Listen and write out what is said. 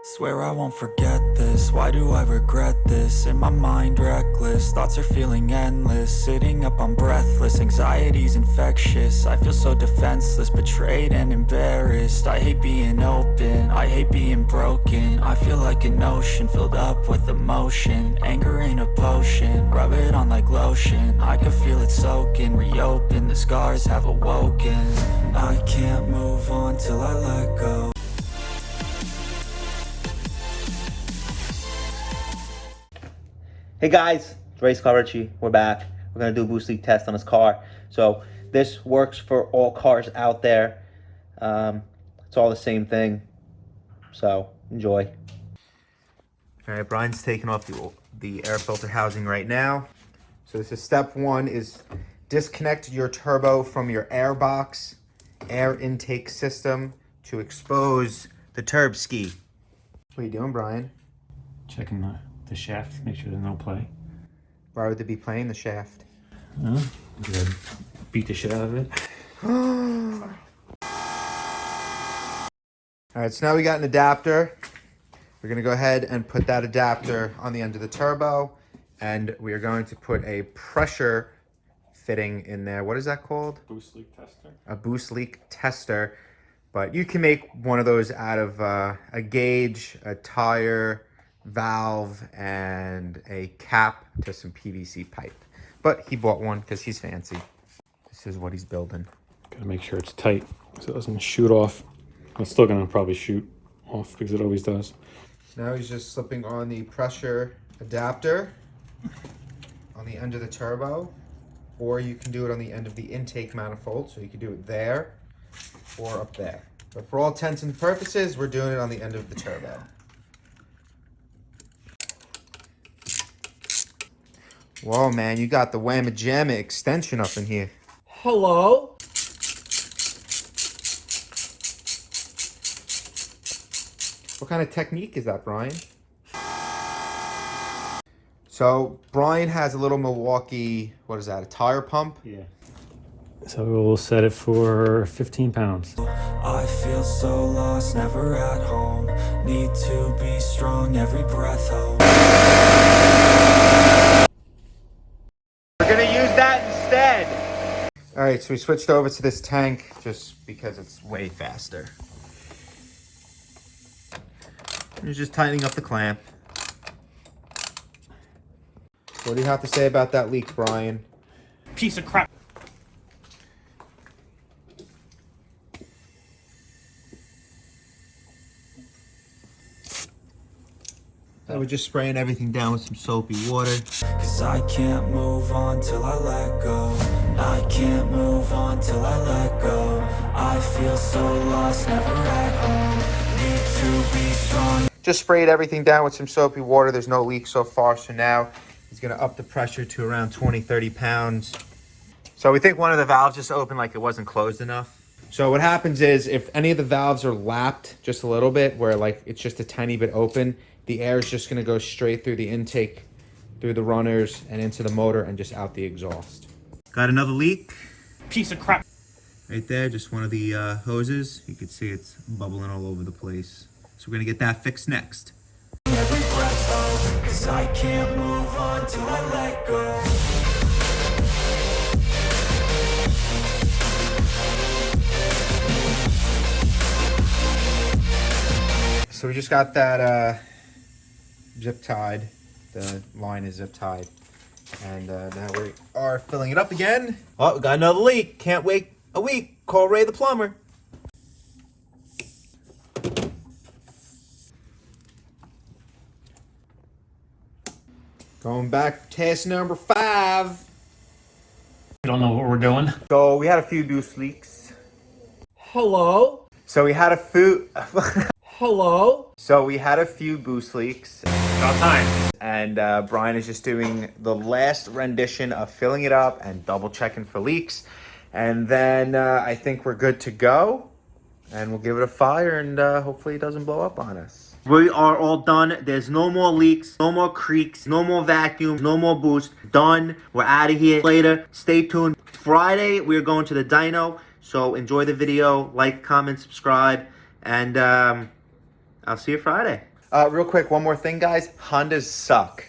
Swear I won't forget this, why do I regret this? In my mind reckless, thoughts are feeling endless. Sitting up, I'm breathless, anxiety's infectious. I feel so defenseless, betrayed and embarrassed. I hate being open, I hate being broken. I feel like an ocean filled up with emotion. Anger ain't a potion, rub it on like lotion. I can feel it soaking, reopen, the scars have awoken. I can't move on till I let go. Hey guys, it's RaceCarRichie. We're back. We're gonna do a boost leak test on this car. So this works for all cars out there. It's all the same thing. So enjoy. All right, Brian's taking off the air filter housing right now. So this is step one: is disconnect your turbo from your air box, air intake system to expose the turb ski. What are you doing, Brian? Checking the shaft, make sure there's no play. Why would they be playing the shaft? Good. Beat the shit out of it. All right, so now we got an adapter. We're gonna go ahead and put that adapter on the end of the turbo, and we are going to put a pressure fitting in there. What is that called? Boost leak tester. A boost leak tester. But you can make one of those out of a gauge, a tire, valve, and a cap to some PVC pipe. But he bought one because he's fancy. This is what he's building. Gotta make sure it's tight so it doesn't shoot off. It's still gonna probably shoot off because it always does. Now he's just slipping on the pressure adapter on the end of the turbo, or you can do it on the end of the intake manifold. So you can do it there or up there. But for all intents and purposes, we're doing it on the end of the turbo. Whoa, man, you got the Whamma Jamma extension up in here. Hello? What kind of technique is that, Brian? So, Brian has a little Milwaukee, what is that, a tire pump? Yeah. So we'll set it for 15 pounds. I feel so lost, never at home. Need to be strong, every breath hold. We're gonna use that instead. All right, so we switched over to this tank just because it's way faster. You're just tightening up the clamp. What do you have to say about that leak, Brian? Piece of crap. So we're just spraying everything down with some soapy water. Cause I can't move on till I let go. I can't move on till I let go. I feel so lost, never at home. Need to be strong. Just sprayed everything down with some soapy water. There's no leak so far. So now he's gonna up the pressure to around 20, 30 pounds. So we think one of the valves just opened like it wasn't closed enough. So what happens is if any of the valves are lapped just a little bit, where like it's just a tiny bit open, the air is just gonna go straight through the intake, through the runners and into the motor and just out the exhaust. Got another leak. Piece of crap. Right there, just one of the hoses. You can see it's bubbling all over the place. So we're gonna get that fixed next. Every breath hold. Cause I can't move on till I let go. So we just got that zip tied. The line is zip tied. And now we are filling it up again. Oh, we got another leak. Can't wait a week. Call Ray the plumber. Going back to test number 5. We don't know what we're doing. So we had a few boost leaks. Hello? So we had a few... Hello? So we had a few boost leaks. About time. And Brian is just doing the last rendition of filling it up and double checking for leaks. And then I think we're good to go. And we'll give it a fire and hopefully it doesn't blow up on us. We are all done. There's no more leaks, no more creaks, no more vacuums, no more boost. Done. We're out of here. Later. Stay tuned. Friday, we're going to the dyno. So enjoy the video. Like, comment, subscribe. And I'll see you Friday. Real quick, one more thing, guys. Hondas suck.